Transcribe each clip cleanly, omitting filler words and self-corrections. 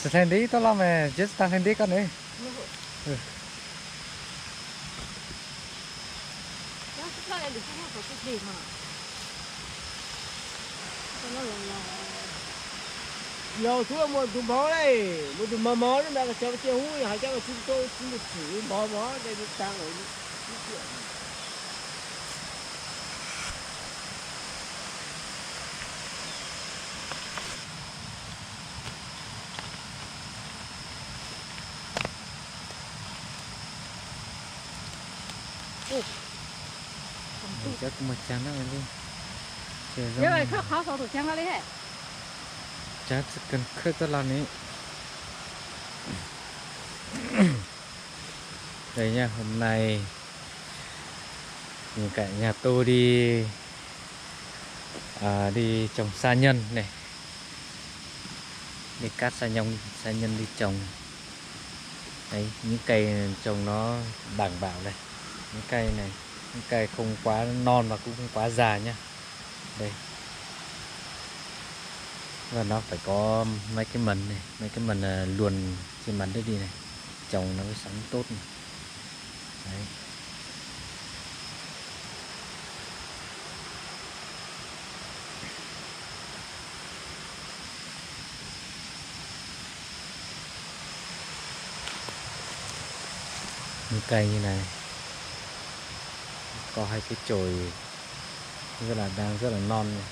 sự thành đi tao làm mày chết tăng thành đi con đấy. Ừ. Lâu thua một tụ bó đây, một tụ mò mò đó mà cái cháu chơi hú, hai cháu chúng tôi xin được xử mò mò đây được tăng rồi. Chắc cũng một chán đó đi. Giờ này khó khó thủ trang lấy hết. Chắc cần khơi tao làm ấy. Đây nha, hôm nay nhìn cả nhà tôi đi trồng sa nhân này, đi cắt sa nhân đi trồng. Đấy, những cây trồng nó đảm bảo đây, những cây này, những cây không quá non và cũng không quá già nhá. Đây, và nó phải có mấy cái mần này, mấy cái mần luồn trên mặt đất đi này, trồng nó mới sống tốt này. Đấy. Những cây như này có hai cái chồi đang rất là non này.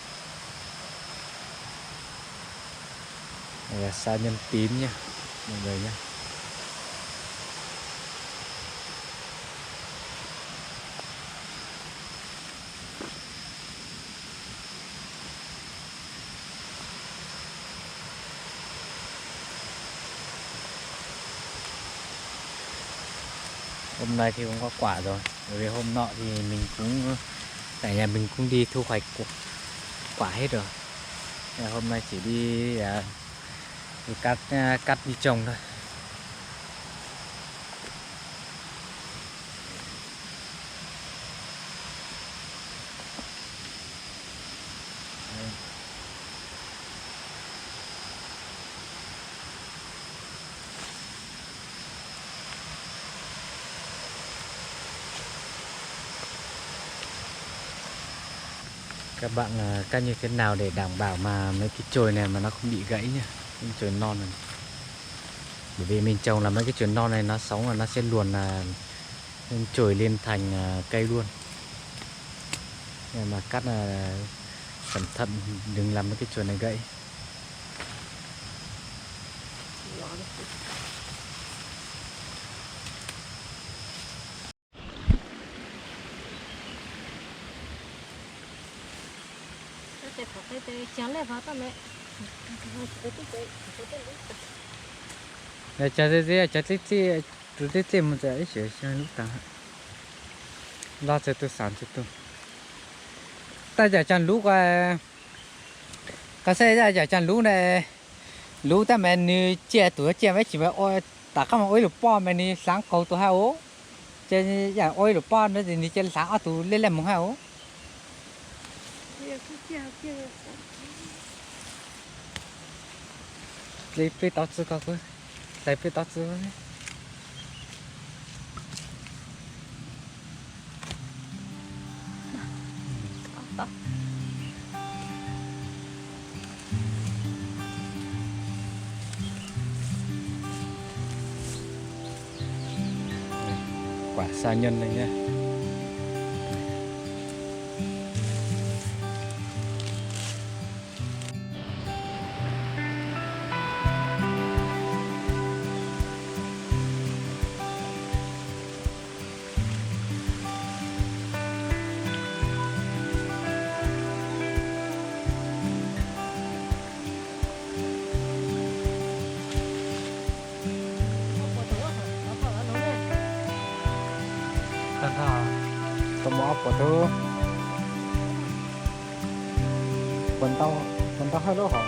Đây là sa nhân tím nhá mọi người nhá. Hôm nay thì cũng có quả rồi, bởi vì hôm nọ thì cả nhà mình cũng đi thu hoạch quả hết rồi. Hôm nay chỉ đi cắt đi trồng thôi. Đây. Các bạn cắt như thế nào để đảm bảo mà mấy cái chồi này mà nó không bị gãy nhá, những chồi non này. Bởi vì mình trồng là mấy cái chồi non này nó sống là nó sẽ luồn lên chồi lên thành cây luôn. Nhưng mà cắt là cẩn thận đừng làm mấy cái chồi này gãy. Để cho thế một cái sửa sang lúc tăng lo cho tôi sản cho tôi ta giả chăn lú qua cái xe giả chăn lú này lú ta mẹ như che tuổi che mấy chỉ phải ôi ta các mà ôi lục po mẹ như sáng cầu tôi hai ố che giả ôi lục po nữa thì che sáng ở tủ lên làm một hai ố lấy phía tao chưa có cứ lấy phía tao chưa quả sa nhân này nhá. Tao mau apa tuh? Pentau hello hả?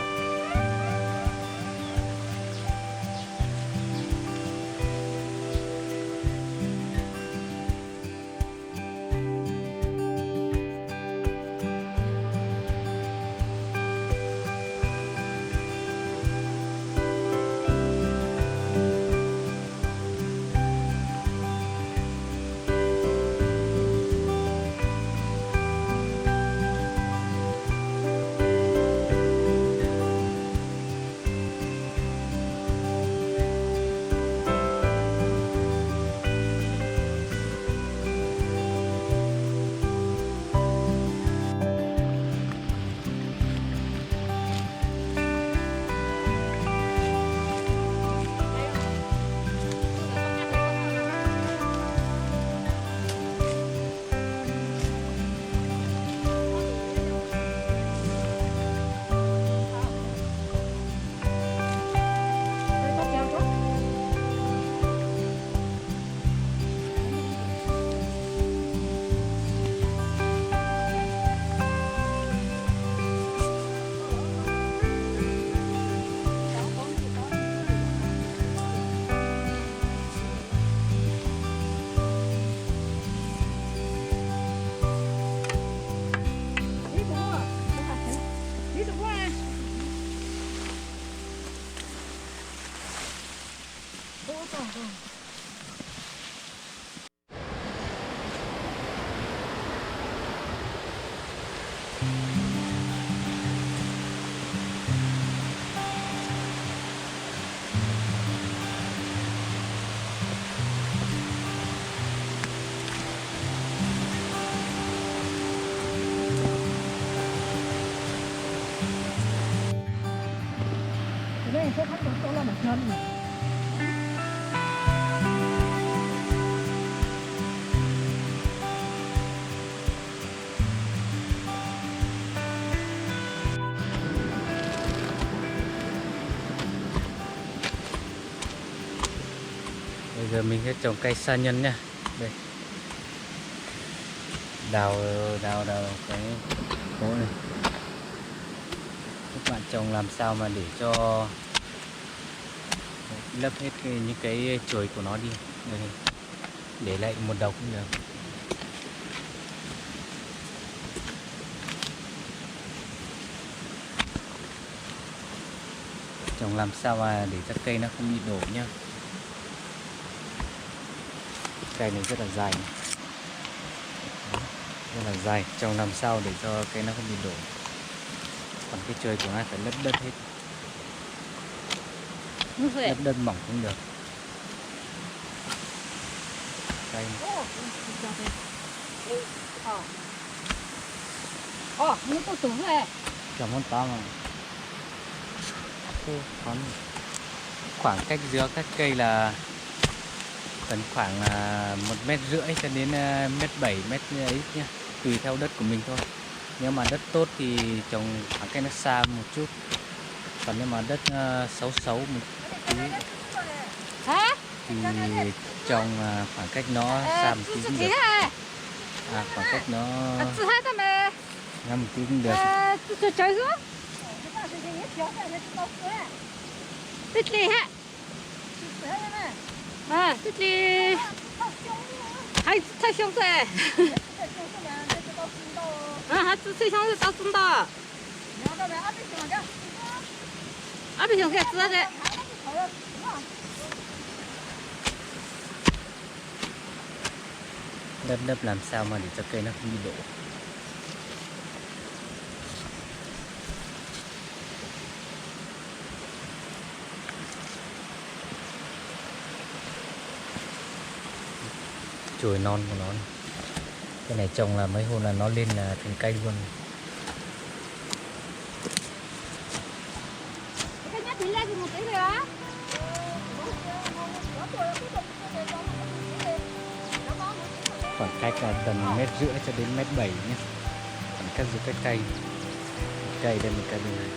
Ngon. Bây giờ mình sẽ trồng cây sa nhân nha. Đây. Đào cái hố này. Các bạn trồng làm sao mà để cho lấp hết những cái chồi của nó đi. Đây. Để lại một đầu cũng được. Trồng làm sao mà để cho cây nó không bị đổ nhá. Cây này rất là dài này. Rất là dài, trồng làm sao để cho cây nó không bị đổ. Còn cái trời của nó phải lấp đất hết. Lấp đất mỏng cũng được. Cây này. Nó có xuống này. Trồng con to mà. Khoảng cách giữa các cây là tầm khoảng 1,5 m cho đến 1,7 m ấy nhá, tùy theo đất của mình thôi. Nếu mà đất tốt thì trồng khoảng cách nó xa một chút, còn nếu mà đất xấu một tí thì trồng khoảng cách nó xa một tí cũng được. Khoảng cách nó ra một tí cũng được. Tích lì hả? Tích lì. Hay太香噻。还最香是到中的。阿比熊可以吃的。Đắp làm sao mà để cho cây nó không bị đổ. Chồi non của nó này. Cái này trồng là mấy hôm là nó lên là thành cây luôn. Cái nhát thì lên thì một tí nữa. Khoảng cách là tầm 1,5 m cho đến 1,7 m nhé. Khoảng cách giữa các cây. Cây đây, một cây bên này.